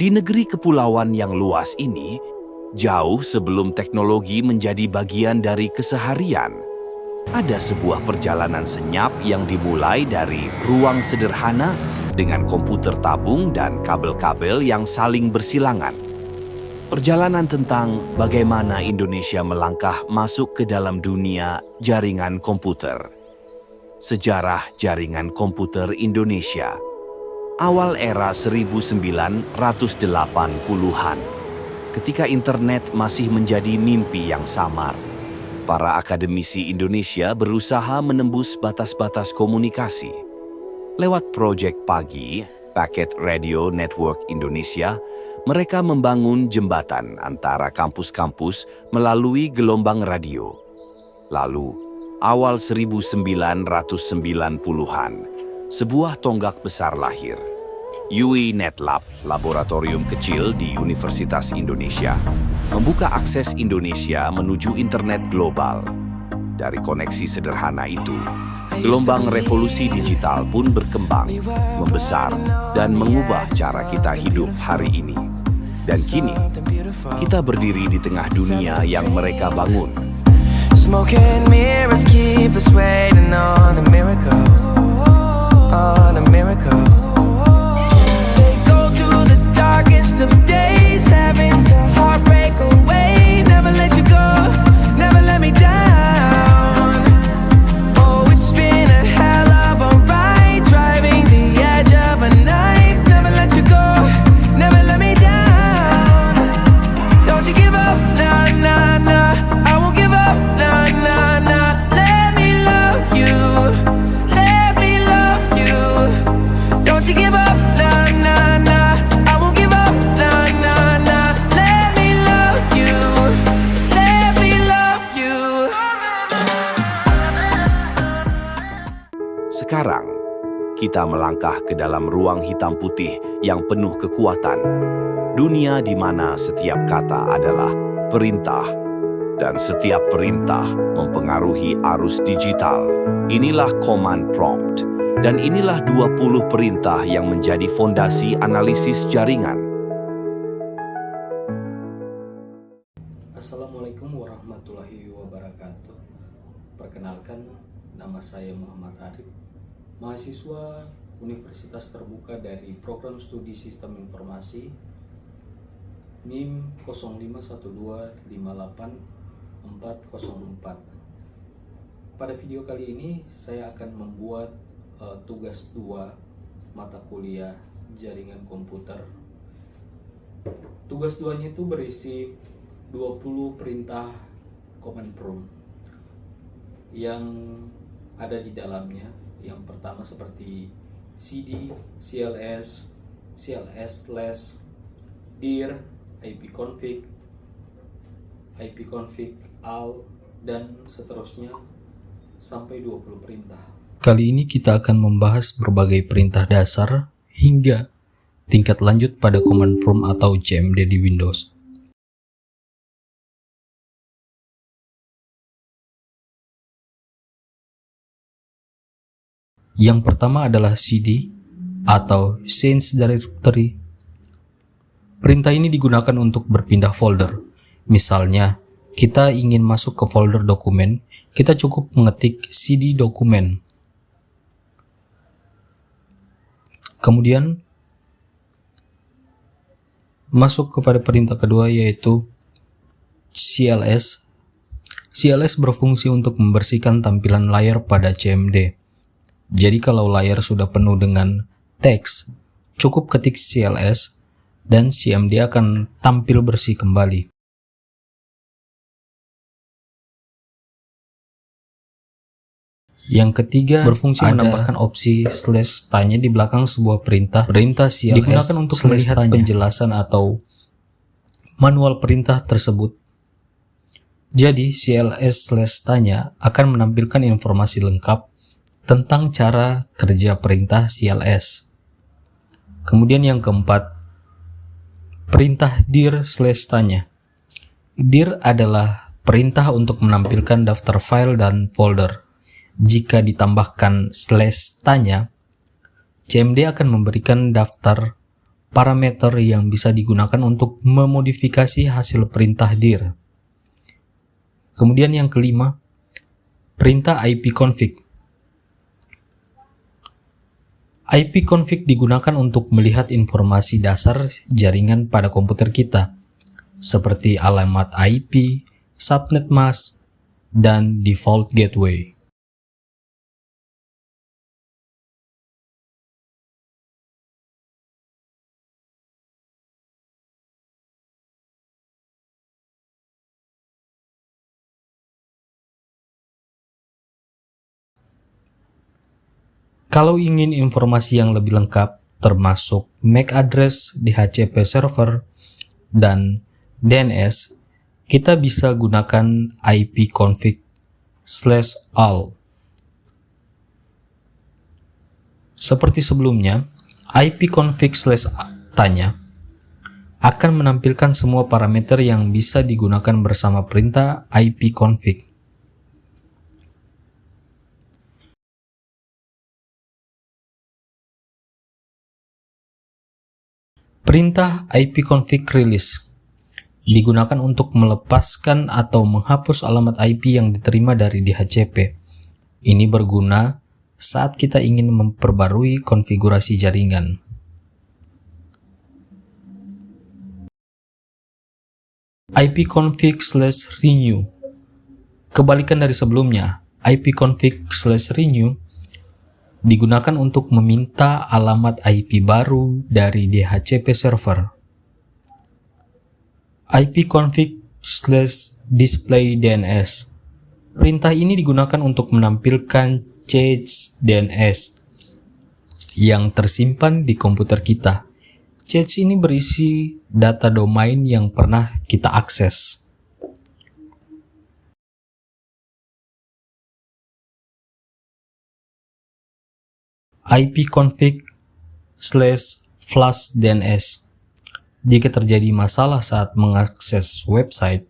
Di negeri kepulauan yang luas ini, jauh sebelum teknologi menjadi bagian dari keseharian, ada sebuah perjalanan senyap yang dimulai dari ruang sederhana dengan komputer tabung dan kabel-kabel yang saling bersilangan. Perjalanan tentang bagaimana Indonesia melangkah masuk ke dalam dunia jaringan komputer. Sejarah jaringan komputer Indonesia. Awal era 1980-an, ketika internet masih menjadi mimpi yang samar, para akademisi Indonesia berusaha menembus batas-batas komunikasi. Lewat proyek PAGI, Packet Radio Network Indonesia, mereka membangun jembatan antara kampus-kampus melalui gelombang radio. Lalu, awal 1990-an, sebuah tonggak besar lahir. UI NetLab, laboratorium kecil di Universitas Indonesia, membuka akses Indonesia menuju internet global. Dari koneksi sederhana itu, gelombang revolusi digital pun berkembang, membesar, dan mengubah cara kita hidup hari ini. Dan kini, kita berdiri di tengah dunia yang mereka bangun. Smoke and mirrors keep us waiting on a miracle, on a miracle. They go through the darkest of days, having to heartbreak away. Never let you go, never let me down. Oh, it's been a hell of a ride, driving the edge of a knife. Never let you go, never let me down. Don't you give up, nah, nah, nah. I won't give up, nah, nah, nah. Let me love you, let me love you. Don't you give up, nah, nah, nah. I won't give up, nah, nah, nah. Let me love you, let me love you. Sekarang, kita melangkah ke dalam ruang hitam putih yang penuh kekuatan. Dunia di mana setiap kata adalah perintah, dan setiap perintah mempengaruhi arus digital. Inilah command prompt, dan inilah 20 perintah yang menjadi fondasi analisis jaringan. Assalamualaikum warahmatullahi wabarakatuh. Perkenalkan, nama saya Muhammad Arif, mahasiswa Universitas Terbuka dari Program Studi Sistem Informasi NIM 051258404. Pada video kali ini saya akan membuat tugas 2 mata kuliah jaringan komputer. Tugas 2-nya itu berisi 20 perintah command prompt yang ada di dalamnya. Yang pertama seperti cd, cls, cls/, dir, ipconfig, ipconfig all, dan seterusnya sampai 20 perintah. Kali ini kita akan membahas berbagai perintah dasar hingga tingkat lanjut pada command prompt atau CMD di Windows. Yang pertama adalah cd atau change directory. Perintah ini digunakan untuk berpindah folder. Misalnya, kita ingin masuk ke folder dokumen, kita cukup mengetik cd dokumen. Kemudian, masuk kepada perintah kedua yaitu cls. CLS berfungsi untuk membersihkan tampilan layar pada CMD. Jadi kalau layar sudah penuh dengan teks, cukup ketik cls dan CMD akan tampil bersih kembali. Yang ketiga, berfungsi menambahkan opsi /tanya di belakang sebuah perintah. Perintah CLS digunakan untuk melihat penjelasan atau manual perintah tersebut. Jadi, CLS/tanya akan menampilkan informasi lengkap tentang cara kerja perintah CLS. Kemudian yang keempat, perintah dir/tanya. Dir adalah perintah untuk menampilkan daftar file dan folder. Jika ditambahkan /tanya, CMD akan memberikan daftar parameter yang bisa digunakan untuk memodifikasi hasil perintah dir. Kemudian yang kelima, perintah ipconfig. ipconfig digunakan untuk melihat informasi dasar jaringan pada komputer kita, seperti alamat IP, subnet mask, dan default gateway. Kalau ingin informasi yang lebih lengkap, termasuk MAC address, DHCP server, dan DNS, kita bisa gunakan ipconfig/all. Seperti sebelumnya, ipconfig/tanya akan menampilkan semua parameter yang bisa digunakan bersama perintah ipconfig. Perintah ipconfig release digunakan untuk melepaskan atau menghapus alamat IP yang diterima dari DHCP. Ini berguna saat kita ingin memperbarui konfigurasi jaringan. ipconfig/renew. Kebalikan dari sebelumnya, ipconfig/renew digunakan untuk meminta alamat IP baru dari DHCP server. ipconfig/display-DNS. Perintah ini digunakan untuk menampilkan cache DNS yang tersimpan di komputer kita. Cache ini berisi data domain yang pernah kita akses. ipconfig/flush-DNS. Jika terjadi masalah saat mengakses website,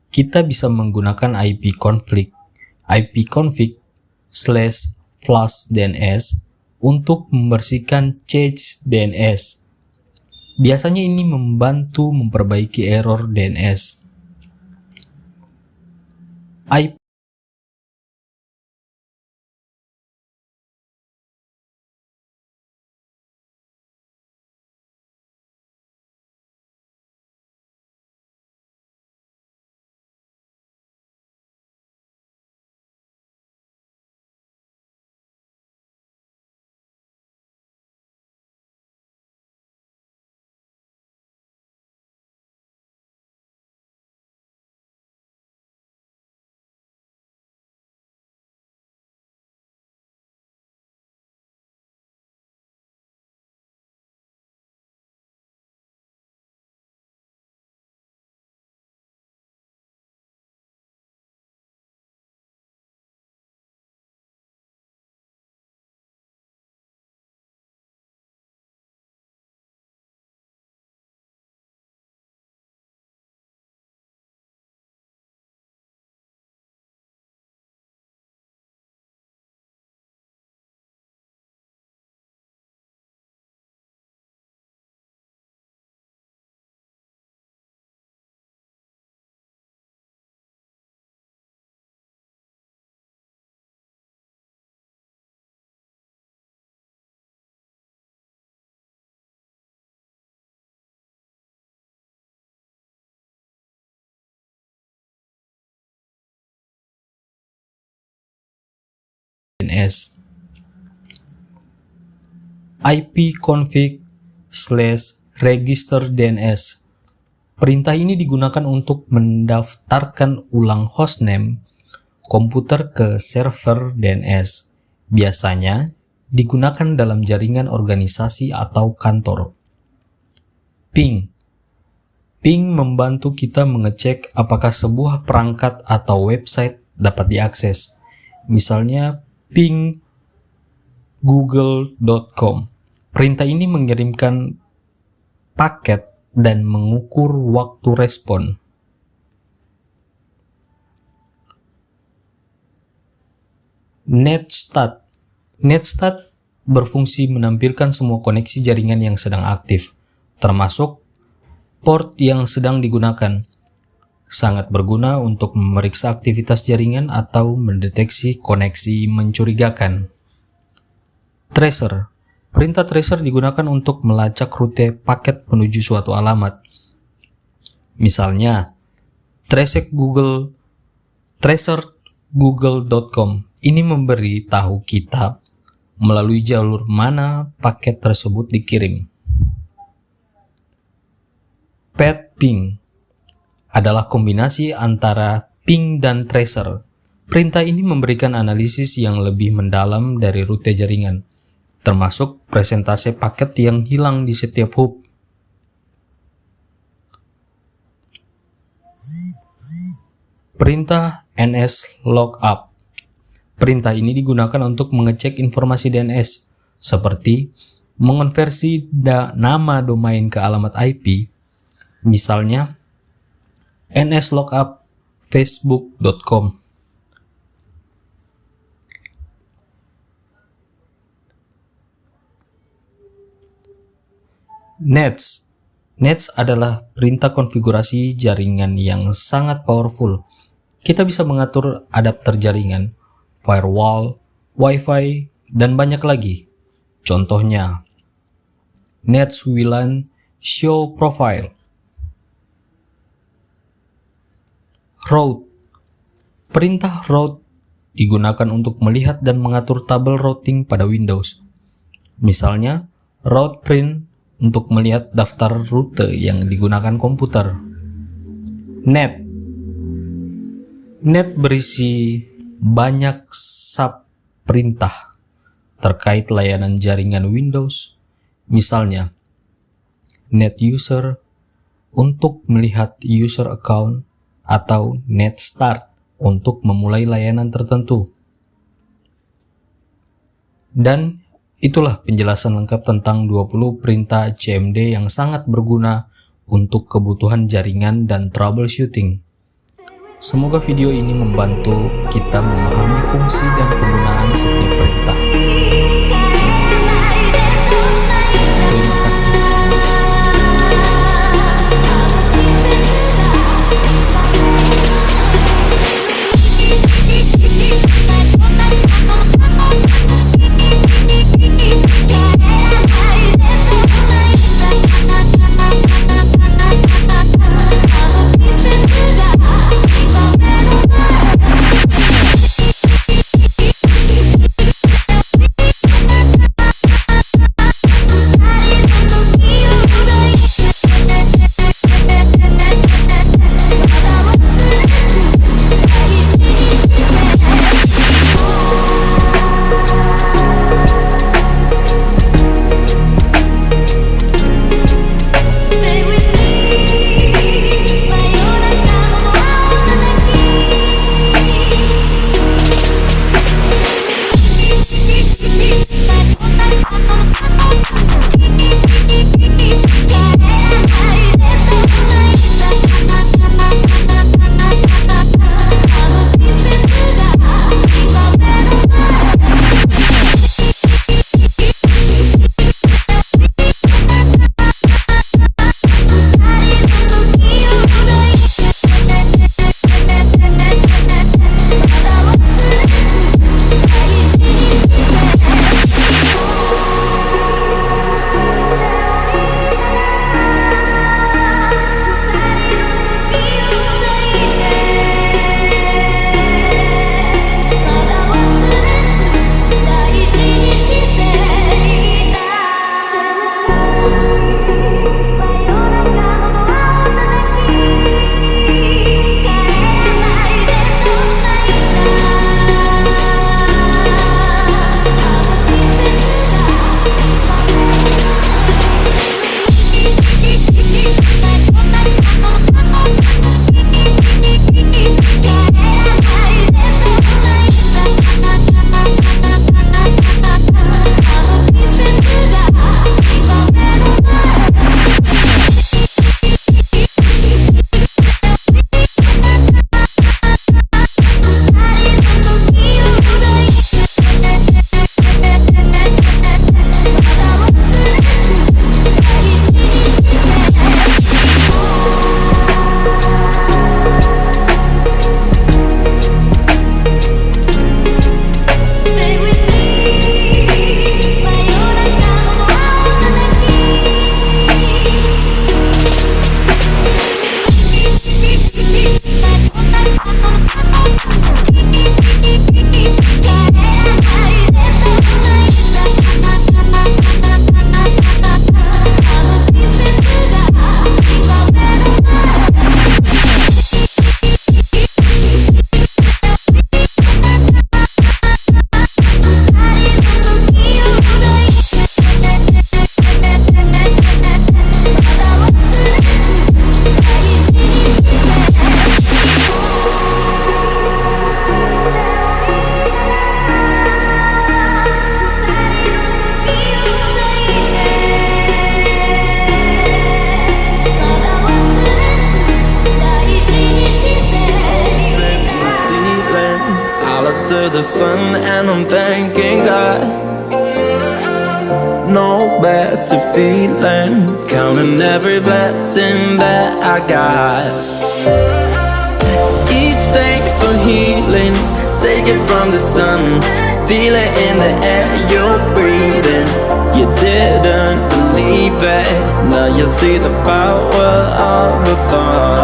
kita bisa menggunakan ipconfig/flush-DNS untuk membersihkan cache DNS. Biasanya ini membantu memperbaiki error DNS. DNS. ipconfig/register-DNS. Perintah ini digunakan untuk mendaftarkan ulang hostname komputer ke server DNS. Biasanya digunakan dalam jaringan organisasi atau kantor. Ping. Ping membantu kita mengecek apakah sebuah perangkat atau website dapat diakses. Misalnya ping google.com. Perintah ini mengirimkan paket dan mengukur waktu respon. Netstat. Netstat berfungsi menampilkan semua koneksi jaringan yang sedang aktif. termasuk port yang sedang digunakan. Sangat berguna untuk memeriksa aktivitas jaringan atau mendeteksi koneksi mencurigakan. Tracer. Perintah tracer digunakan untuk melacak rute paket menuju suatu alamat. Misalnya, tracer google.com ini memberi tahu kita melalui jalur mana paket tersebut dikirim. Path ping adalah kombinasi antara ping dan tracer. Perintah ini memberikan analisis yang lebih mendalam dari rute jaringan, termasuk presentase paket yang hilang di setiap hub. Perintah NS-lookup. Perintah ini digunakan untuk mengecek informasi DNS, seperti mengonversi nama domain ke alamat IP, misalnya NS-lookup facebook.com. Nets. Nets adalah perintah konfigurasi jaringan yang sangat powerful. Kita bisa mengatur adapter jaringan, firewall, Wi-Fi, dan banyak lagi. Contohnya, Nets WLAN Show Profile. Route. Perintah route digunakan untuk melihat dan mengatur tabel routing pada Windows. Misalnya, route print untuk melihat daftar rute yang digunakan komputer. Net. Net berisi banyak sub perintah terkait layanan jaringan Windows. Misalnya, net user untuk melihat user account atau net start untuk memulai layanan tertentu. Dan itulah penjelasan lengkap tentang 20 perintah CMD yang sangat berguna untuk kebutuhan jaringan dan troubleshooting. Semoga video ini membantu kita memahami fungsi dan penggunaan setiap perintah. Terima kasih. under the sun, and I'm thanking God. No better feeling, counting every blessing that I got. Each day for healing, take it from the sun, feel it in the air you're breathing. You didn't believe it, now you see the power of the thought.